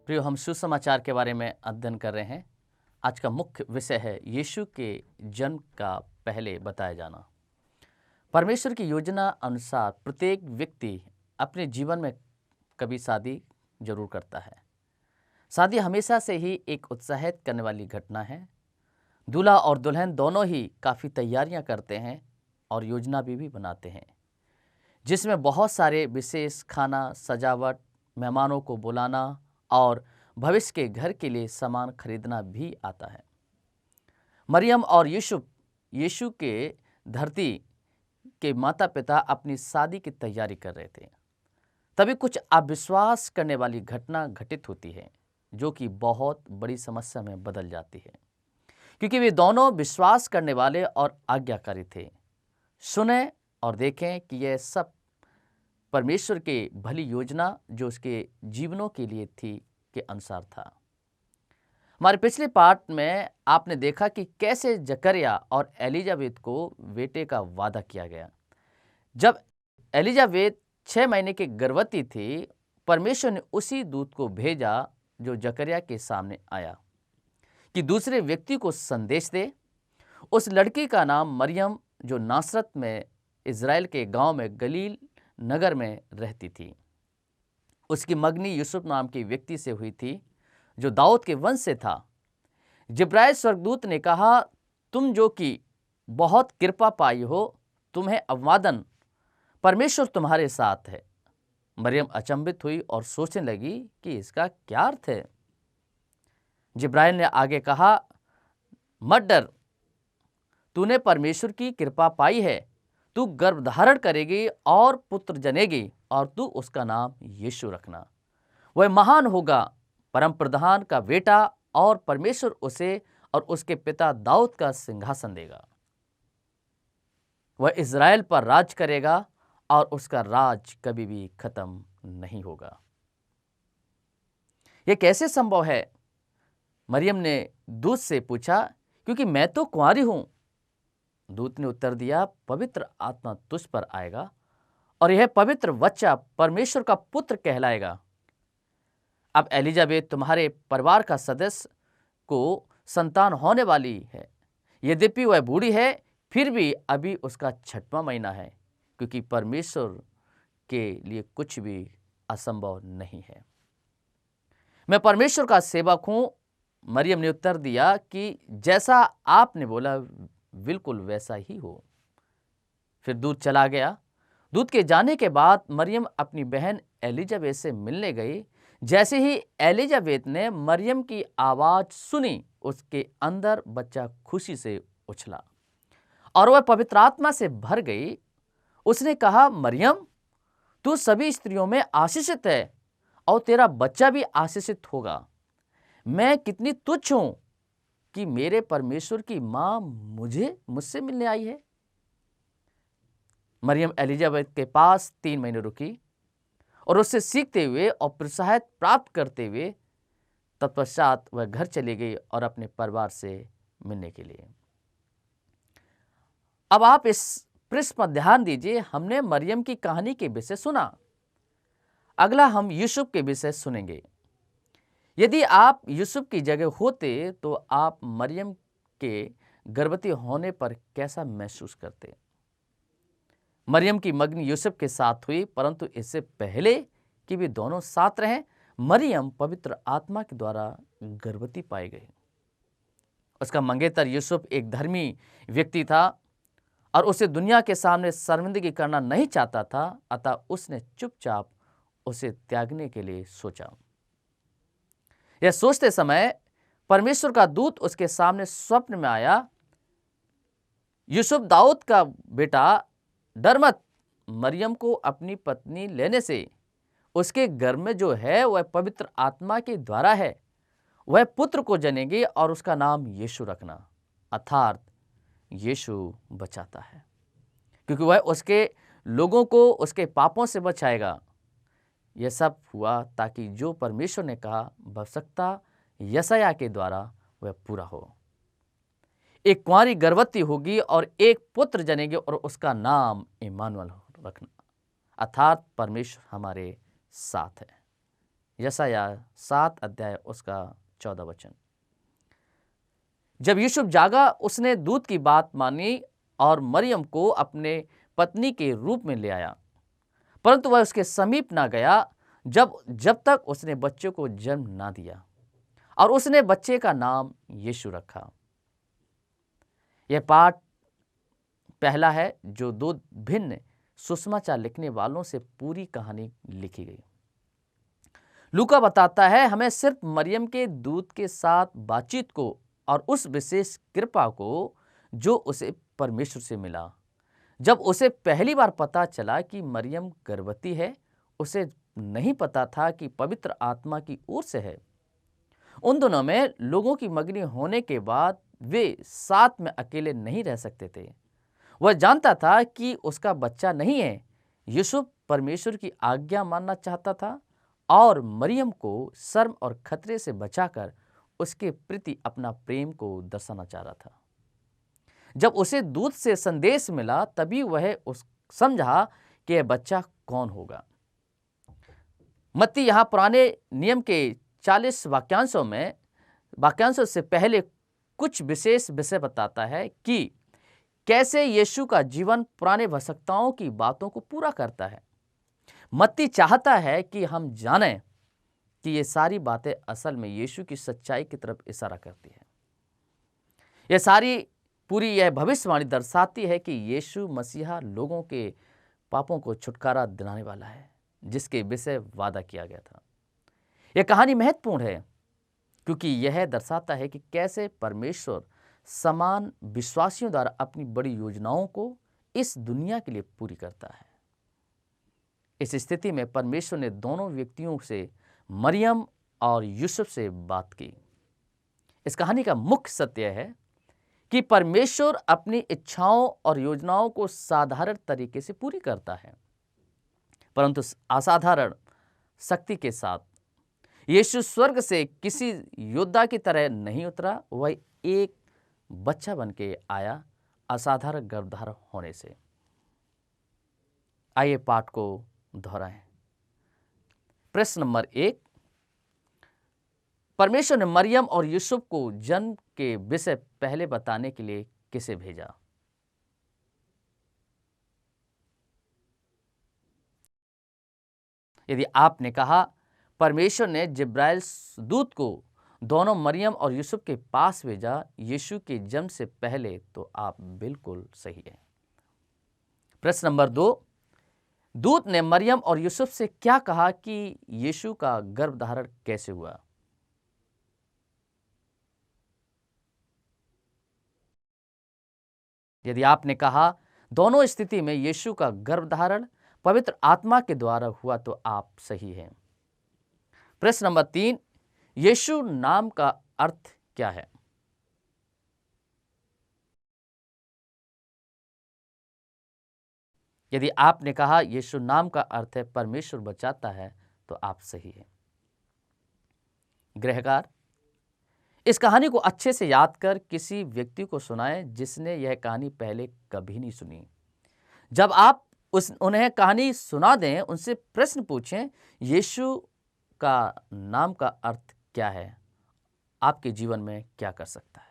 प्रियो, हम सुसमाचार के बारे में अध्ययन कर रहे हैं। आज का मुख्य विषय है यीशु के जन्म का पहले बताया जाना। परमेश्वर की योजना अनुसार प्रत्येक व्यक्ति अपने जीवन में कभी शादी जरूर करता है। शादी हमेशा से ही एक उत्साहित करने वाली घटना है। दूल्हा और दुल्हन दोनों ही काफ़ी तैयारियां करते हैं और योजना भी बनाते हैं, जिसमें बहुत सारे विशेष खाना, सजावट, मेहमानों को बुलाना और भविष्य के घर के लिए सामान खरीदना भी आता है। मरियम और यीशु के धरती के माता पिता अपनी शादी की तैयारी कर रहे थे। तभी कुछ अविश्वास करने वाली घटना घटित होती है, जो कि बहुत बड़ी समस्या में बदल जाती है, क्योंकि वे दोनों विश्वास करने वाले और आज्ञाकारी थे। सुने और देखें कि यह सब परमेश्वर के भली योजना जो उसके जीवनों के लिए थी के अनुसार था। हमारे पिछले पाठ में आपने देखा कि कैसे जकरिया और एलिजाबेथ को बेटे का वादा किया गया। जब एलिजाबेथ 6 महीने की गर्भवती थी, परमेश्वर ने उसी दूत को भेजा जो जकरिया के सामने आया कि दूसरे व्यक्ति को संदेश दे। उस लड़की का नाम मरियम, जो नासरत में इज़राइल के गांव में गलील नगर में रहती थी, उसकी मगनी यूसुफ नाम के व्यक्ति से हुई थी, जो दाऊद के वंश से था। जिब्राइल स्वर्गदूत ने कहा, तुम जो कि बहुत कृपा पाई हो, तुम्हें अभिवादन, परमेश्वर तुम्हारे साथ है। मरियम अचंभित हुई और सोचने लगी कि इसका क्या अर्थ है। जिब्राइल ने आगे कहा, मत डर, तूने परमेश्वर की कृपा पाई है। तू गर्भ धारण करेगी और पुत्र जनेगी, और तू उसका नाम यीशु रखना। वह महान होगा, परम प्रधान का बेटा, और परमेश्वर उसे और उसके पिता दाऊद का सिंहासन देगा। वह इज़राइल पर राज करेगा और उसका राज कभी भी खत्म नहीं होगा। यह कैसे संभव है? मरियम ने दूत से पूछा, क्योंकि मैं तो कुंवारी हूं। दूत ने उत्तर दिया, पवित्र आत्मा तुझ पर आएगा और यह पवित्र बच्चा परमेश्वर का पुत्र कहलाएगा। अब एलिजाबेथ तुम्हारे परिवार का सदस्य को संतान होने वाली है। यद्यपि वह बूढ़ी है, फिर भी अभी उसका 6वां महीना है, क्योंकि परमेश्वर के लिए कुछ भी असंभव नहीं है। मैं परमेश्वर का सेवक हूं। मरियम ने उत्तर दिया कि जैसा आपने बोला बिल्कुल वैसा ही हो। फिर दूत चला गया। दूत के जाने के बाद मरियम अपनी बहन एलिजाबेथ से मिलने गई। जैसे ही एलिजाबेथ ने मरियम की आवाज सुनी, उसके अंदर बच्चा खुशी से उछला और वह पवित्र आत्मा से भर गई। उसने कहा, मरियम, तू सभी स्त्रियों में आशीषित है और तेरा बच्चा भी आशीषित होगा। मैं कितनी तुच्छ हूं कि मेरे परमेश्वर की मां मुझसे मिलने आई है। मरियम एलिजाबेथ के पास 3 महीने रुकी और उससे सीखते हुए और प्रोत्साहन प्राप्त करते हुए तत्पश्चात वह घर चली गई और अपने परिवार से मिलने के लिए। अब आप इस पृष्ठ पर ध्यान दीजिए। हमने मरियम की कहानी के विषय सुना। अगला हम यूसुफ के विषय सुनेंगे। यदि आप यूसुफ की जगह होते तो आप मरियम के गर्भवती होने पर कैसा महसूस करते? मरियम की मगनी यूसुफ के साथ हुई, परंतु इससे पहले कि वे दोनों साथ रहें, मरियम पवित्र आत्मा के द्वारा गर्भवती पाई गई। उसका मंगेतर यूसुफ एक धर्मी व्यक्ति था और उसे दुनिया के सामने शर्मिंदगी करना नहीं चाहता था, अतः उसने चुपचाप उसे त्यागने के लिए सोचा। यह सोचते समय परमेश्वर का दूत उसके सामने स्वप्न में आया। यूसुफ, दाऊद का बेटा, डर मत। मरियम को अपनी पत्नी लेने से उसके गर्भ में जो है वह पवित्र आत्मा के द्वारा है। वह पुत्र को जनेगी और उसका नाम यीशु रखना, अर्थात यीशु बचाता है, क्योंकि वह उसके लोगों को उसके पापों से बचाएगा। यह सब हुआ ताकि जो परमेश्वर ने कहा भविष्यवक्ता यशायाह के द्वारा वह पूरा हो। एक कुंवारी गर्भवती होगी और एक पुत्र जनेगी और उसका नाम इम्मानुएल रखना, अर्थात परमेश्वर हमारे साथ है। यशायाह 7 अध्याय उसका 14 वचन। जब यूसुफ जागा, उसने दूत की बात मानी और मरियम को अपने पत्नी के रूप में ले आया, परंतु वह उसके समीप ना गया जब तक उसने बच्चे को जन्म ना दिया, और उसने बच्चे का नाम यीशु रखा। यह पाठ पहला है जो दो भिन्न सुसमाचार लिखने वालों से पूरी कहानी लिखी गई। लूका बताता है हमें सिर्फ मरियम के दूत के साथ बातचीत को और उस विशेष कृपा को जो उसे परमेश्वर से मिला। जब उसे पहली बार पता चला कि मरियम गर्भवती है, उसे नहीं पता था कि पवित्र आत्मा की ओर से है। उन दोनों में लोगों की मंगनी होने के बाद वे साथ में अकेले नहीं रह सकते थे। वह जानता था कि उसका बच्चा नहीं है। यूसुफ परमेश्वर की आज्ञा मानना चाहता था और मरियम को शर्म और खतरे से बचाकर उसके प्रति अपना प्रेम को दर्शाना चाह रहा था। जब उसे दूत से संदेश मिला, तभी वह समझा कि यह बच्चा कौन होगा। मत्ती यहाँ पुराने नियम के 40 वाक्यांशों से पहले कुछ विशेष विषय बताता है कि कैसे यीशु का जीवन पुराने भविष्यवक्ताओं की बातों को पूरा करता है। मत्ती चाहता है कि हम जानें कि ये सारी बातें असल में यीशु की सच्चाई की तरफ इशारा करती है। यह भविष्यवाणी दर्शाती है कि यीशु मसीहा लोगों के पापों को छुटकारा दिलाने वाला है, जिसके विषय वादा किया गया था। यह कहानी महत्वपूर्ण है क्योंकि यह दर्शाता है कि कैसे परमेश्वर समान विश्वासियों द्वारा अपनी बड़ी योजनाओं को इस दुनिया के लिए पूरी करता है। इस स्थिति में परमेश्वर ने दोनों व्यक्तियों से, मरियम और यूसुफ से बात की। इस कहानी का मुख्य सत्य है कि परमेश्वर अपनी इच्छाओं और योजनाओं को साधारण तरीके से पूरी करता है, परंतु असाधारण शक्ति के साथ। यीशु स्वर्ग से किसी योद्धा की तरह नहीं उतरा, वह एक बच्चा बन के आया, असाधारण गर्भधारण होने से। आइए पाठ को दोहराएं। प्रश्न नंबर 1, परमेश्वर ने मरियम और यूसुफ को जन्म के विषय पहले बताने के लिए किसे भेजा? यदि आपने कहा परमेश्वर ने जिब्राइल दूत को दोनों मरियम और यूसुफ के पास भेजा यीशु के जन्म से पहले, तो आप बिल्कुल सही हैं। प्रश्न नंबर 2, दूत ने मरियम और यूसुफ से क्या कहा कि यीशु का गर्भधारण कैसे हुआ? यदि आपने कहा दोनों स्थिति में यीशु का गर्भधारण पवित्र आत्मा के द्वारा हुआ, तो आप सही हैं। प्रश्न नंबर 3, यीशु नाम का अर्थ क्या है? यदि आपने कहा यीशु नाम का अर्थ है परमेश्वर बचाता है, तो आप सही हैं। गृहकार, इस कहानी को अच्छे से याद कर किसी व्यक्ति को सुनाएं जिसने यह कहानी पहले कभी नहीं सुनी। जब आप उन्हें कहानी सुना दें, उनसे प्रश्न पूछें, यीशु का नाम का अर्थ क्या है, आपके जीवन में क्या कर सकता है।